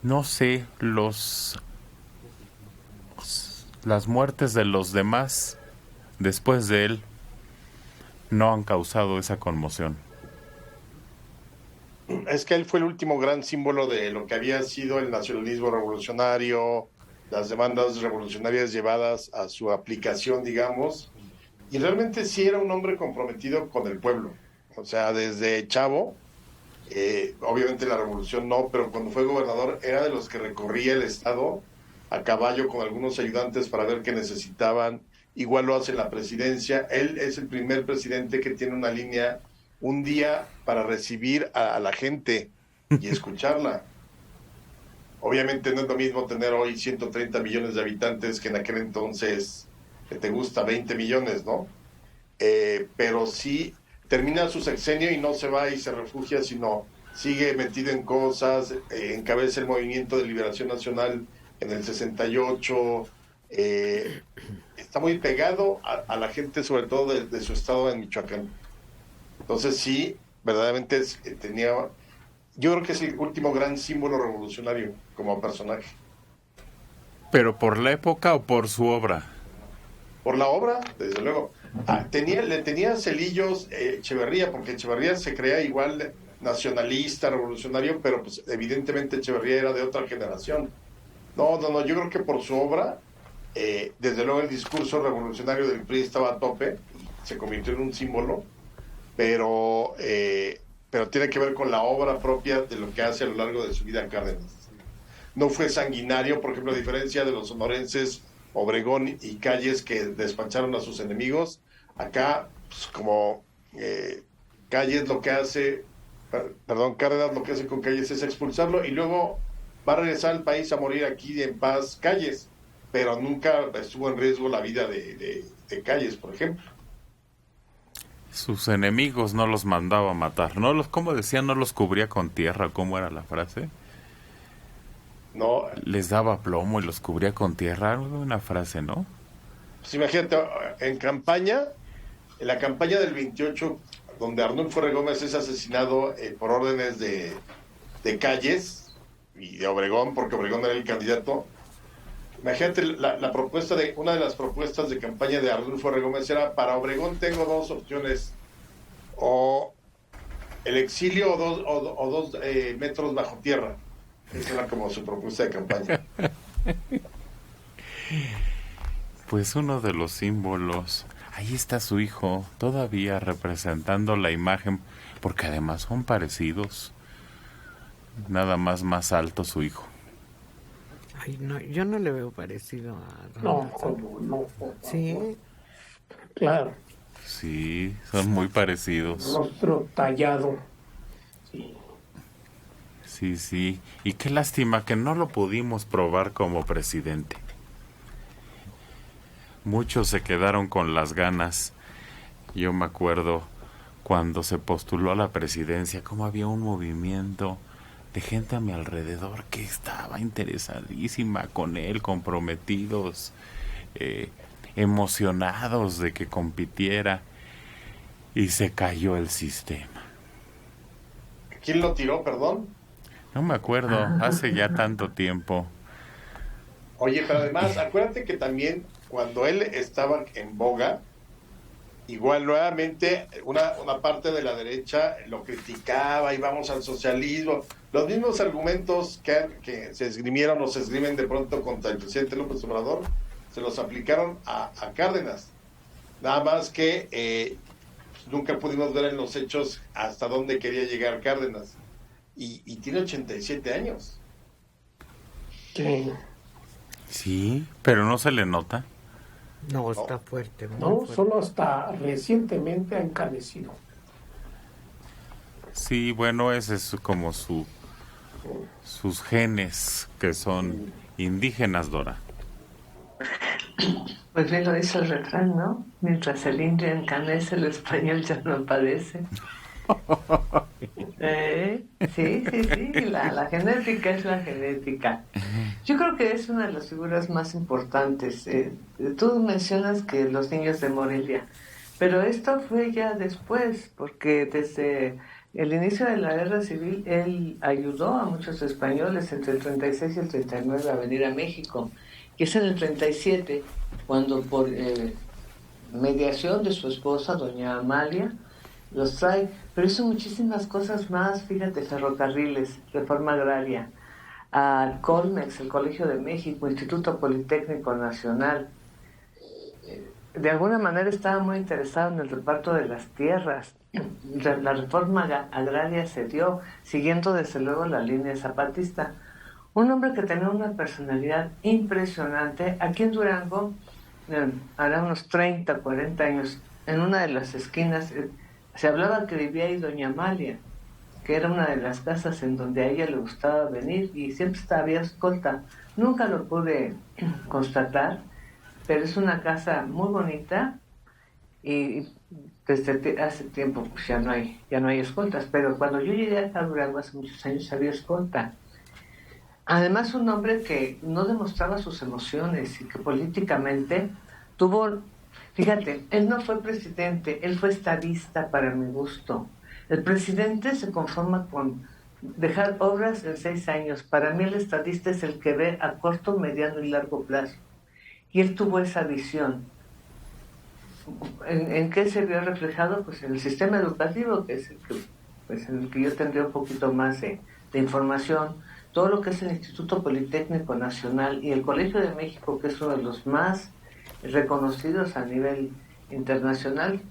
No sé, las muertes de los demás después de él no han causado esa conmoción. Es que él fue el último gran símbolo de lo que había sido el nacionalismo revolucionario, las demandas revolucionarias llevadas a su aplicación, digamos, y realmente sí era un hombre comprometido con el pueblo. O sea, desde chavo, obviamente la revolución no, pero cuando fue gobernador era de los que recorría el estado a caballo con algunos ayudantes para ver qué necesitaban. Igual lo hace en la presidencia. Él es el primer presidente que tiene una línea un día para recibir a la gente y escucharla. Obviamente no es lo mismo tener hoy 130 millones de habitantes que en aquel entonces, que te gusta, 20 millones, ¿no? Pero sí termina su sexenio y no se va y se refugia, sino sigue metido en cosas, encabeza el Movimiento de Liberación Nacional en el 68, está muy pegado a la gente, sobre todo de su estado en Michoacán. Entonces sí, verdaderamente tenía, yo creo que es el último gran símbolo revolucionario como personaje. ¿Pero por la época o por su obra? Por la obra, desde luego. Le tenía celillos Echeverría, porque Echeverría se crea igual nacionalista, revolucionario, pero pues evidentemente Echeverría era de otra generación. No, no, no, yo creo que por su obra, desde luego el discurso revolucionario del PRI estaba a tope, se convirtió en un símbolo, pero tiene que ver con la obra propia de lo que hace a lo largo de su vida Cárdenas. No fue sanguinario, por ejemplo, a diferencia de los sonorenses, Obregón y Calles que despacharon a sus enemigos. Acá, pues, como Calles lo que hace, perdón, Cárdenas lo que hace con Calles es expulsarlo y luego va a regresar al país a morir aquí en paz Calles, pero nunca estuvo en riesgo la vida de Calles, por ejemplo. Sus enemigos no los mandaba a matar. No los, ¿cómo decía? No los cubría con tierra. ¿Cómo era la frase? No, Les daba plomo y los cubría con tierra. Una frase, ¿no? pues imagínate, en campaña, en la campaña del 28, donde Arnulfo R. Gómez es asesinado por órdenes de Calles y de Obregón, porque Obregón era el candidato. Imagínate, propuesta una de las propuestas de campaña de Arnulfo R. Gómez era: para Obregón tengo dos opciones, o el exilio o dos metros bajo tierra. Esa era como su propuesta de campaña. Pues uno de los símbolos. Ahí está su hijo, todavía representando la imagen, porque además son parecidos. Nada más alto su hijo. Ay, no, yo no le veo parecido a No, Ronaldo. como no, Sí, claro, Sí, son muy parecidos. rostro tallado. Sí. Sí, sí. Y qué lástima que no lo pudimos probar como presidente. Muchos se quedaron con las ganas. Yo me acuerdo cuando se postuló a la presidencia, cómo había un movimiento de gente a mi alrededor que estaba interesadísima con él, comprometidos, eh, emocionados de que compitiera, y se cayó el sistema. ¿Quién lo tiró, perdón? No me acuerdo, hace ya tanto tiempo. Oye, pero además, acuérdate que también cuando él estaba en boga, igual nuevamente una parte de la derecha lo criticaba y vamos al socialismo. Los mismos argumentos que se esgrimieron o se esgrimen de pronto contra el presidente López Obrador, se los aplicaron a Cárdenas. Nada más que nunca pudimos ver en los hechos hasta dónde quería llegar Cárdenas. Y tiene 87 años. Sí. Sí, pero no se le nota. no, está fuerte, muy No, fuerte. solo hasta recientemente ha encanecido. Sí, bueno, ese es como sus genes que son indígenas, Dora. Pues bien lo dice el refrán, ¿no? Mientras el indio encanece, el español ya no padece. Sí, sí, sí, la genética es la genética. Yo creo que es una de las figuras más importantes. Tú mencionas que los niños de Morelia, pero esto fue ya después, porque desde El inicio de la guerra civil, él ayudó a muchos españoles entre el 36 y el 39 a venir a México. Y es en el 37 cuando por mediación de su esposa, doña Amalia, los trae. Pero hizo muchísimas cosas más, fíjate, ferrocarriles, reforma agraria, al Colmex, el Colegio de México, Instituto Politécnico Nacional. De alguna manera estaba muy interesado en el reparto de las tierras. La reforma agraria se dio siguiendo desde luego la línea zapatista. Un hombre que tenía una personalidad impresionante. Aquí en Durango, hará unos 30, 40 años, en una de las esquinas, se hablaba que vivía ahí doña Amalia, que era una de las casas en donde a ella le gustaba venir y siempre había escolta. Nunca lo pude constatar, pero es una casa muy bonita y desde hace tiempo pues ya no hay escoltas, pero cuando yo llegué a Durango hace muchos años había escolta. Además, un hombre que no demostraba sus emociones y que políticamente tuvo, fíjate, él no fue presidente, él fue estadista para mi gusto. El presidente se conforma con dejar obras en 6 años. Para mí el estadista es el que ve a corto, mediano y largo plazo. Y él tuvo esa visión. ¿En qué se vio reflejado? Pues en el sistema educativo, que es el que, pues en el que yo tendría un poquito más de información. Todo lo que es el Instituto Politécnico Nacional y el Colegio de México, que es uno de los más reconocidos a nivel internacional,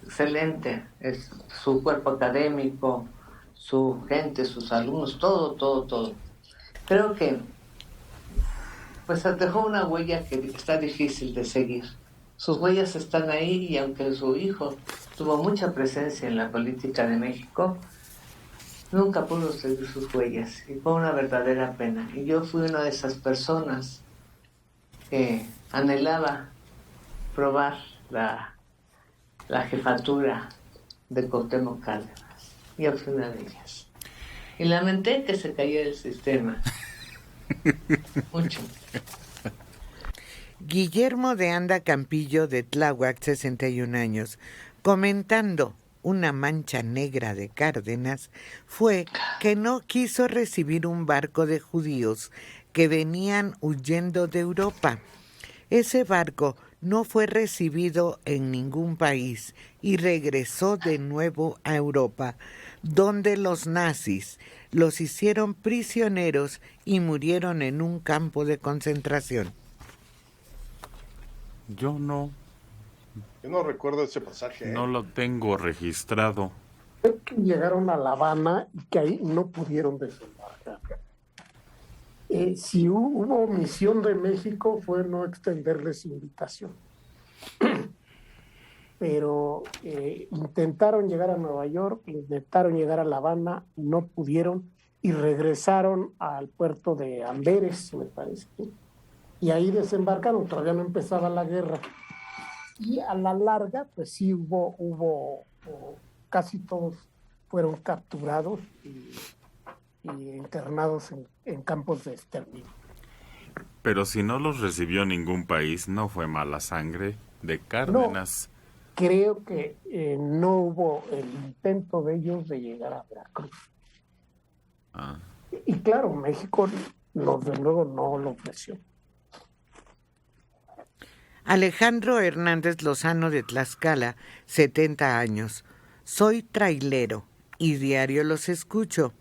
excelente. Es su cuerpo académico, su gente, sus alumnos, todo. Creo que pues dejó una huella que está difícil de seguir. Sus huellas están ahí y aunque su hijo tuvo mucha presencia en la política de México, nunca pudo seguir sus huellas y fue una verdadera pena. Y yo fui una de esas personas que anhelaba probar la jefatura de Cuauhtémoc Cárdenas. Yo fui una de ellas. Y lamenté que se cayera el sistema. Mucho. Guillermo de Anda Campillo de Tláhuac, 61 años, comentando una mancha negra de Cárdenas, fue que no quiso recibir un barco de judíos que venían huyendo de Europa. Ese barco no fue recibido en ningún país y regresó de nuevo a Europa, donde los nazis los hicieron prisioneros y murieron en un campo de concentración. Yo no recuerdo ese pasaje. No lo tengo registrado. Creo que llegaron a La Habana y que ahí no pudieron desembarcar. Si hubo omisión de México fue no extenderles invitación. Pero intentaron llegar a Nueva York, intentaron llegar a La Habana, no pudieron y regresaron al puerto de Amberes, me parece. Y ahí desembarcaron, todavía no empezaba la guerra. Y a la larga, pues sí hubo casi todos fueron capturados y internados en campos de exterminio. Pero si no los recibió ningún país, no fue mala sangre de Cárdenas. No, creo que no hubo el intento de ellos de llegar a Veracruz. Y claro, México, desde luego, no lo ofreció. Alejandro Hernández Lozano de Tlaxcala, 70 años. Soy trailero y diario los escucho.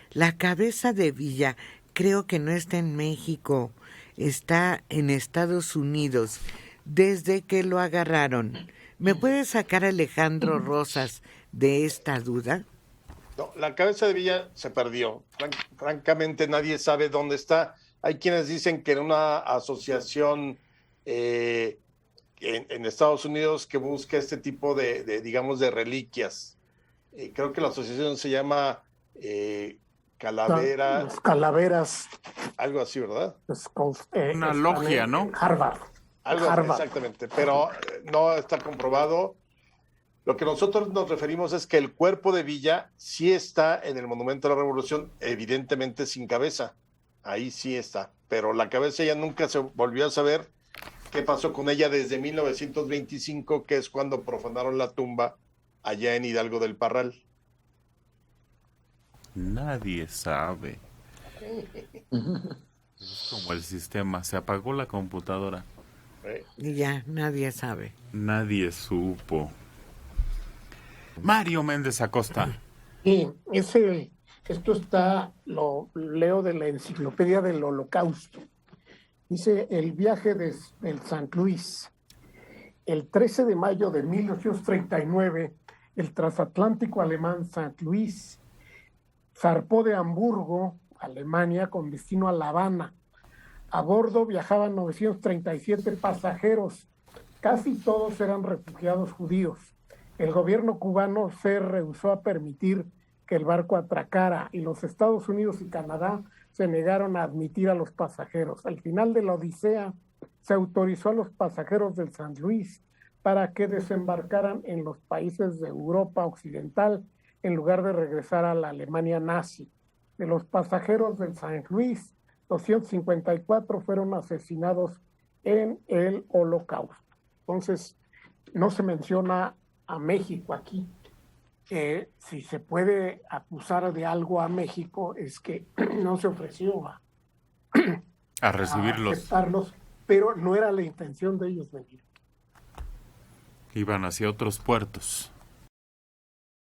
La cabeza de Villa creo que no está en México, está en Estados Unidos, desde que lo agarraron. ¿Me puede sacar Alejandro Rosas de esta duda? No, la cabeza de Villa se perdió. Francamente nadie sabe dónde está. Hay quienes dicen que en una asociación en Estados Unidos que busca este tipo digamos, de reliquias. Creo que la asociación se llama Calavera. Las calaveras. Algo así, ¿verdad? Una logia, ¿no? Harvard. Algo así, exactamente, pero no está comprobado. Lo que nosotros nos referimos es que el cuerpo de Villa sí está en el Monumento a la Revolución, evidentemente sin cabeza. Ahí sí está, pero la cabeza ya nunca se volvió a saber qué pasó con ella desde 1925, que es cuando profanaron la tumba allá en Hidalgo del Parral. Nadie sabe. Es como el sistema, se apagó la computadora. Y ya, nadie sabe. Nadie supo. Mario Méndez Acosta. Y esto lo leo de la enciclopedia del Holocausto. Dice el viaje del San Luis. El 13 de mayo de 1839, el transatlántico alemán San Luis zarpó de Hamburgo, Alemania, con destino a La Habana. A bordo viajaban 937 pasajeros, casi todos eran refugiados judíos. El gobierno cubano se rehusó a permitir que el barco atracara y los Estados Unidos y Canadá se negaron a admitir a los pasajeros. Al final de la odisea, se autorizó a los pasajeros del San Luis para que desembarcaran en los países de Europa Occidental en lugar de regresar a la Alemania nazi. De los pasajeros del San Luis, 254 fueron asesinados en el Holocausto. Entonces, no se menciona a México aquí. Si se puede acusar de algo a México es que no se ofreció A recibirlos. a aceptarlos, pero no era la intención de ellos venir. Iban hacia otros puertos.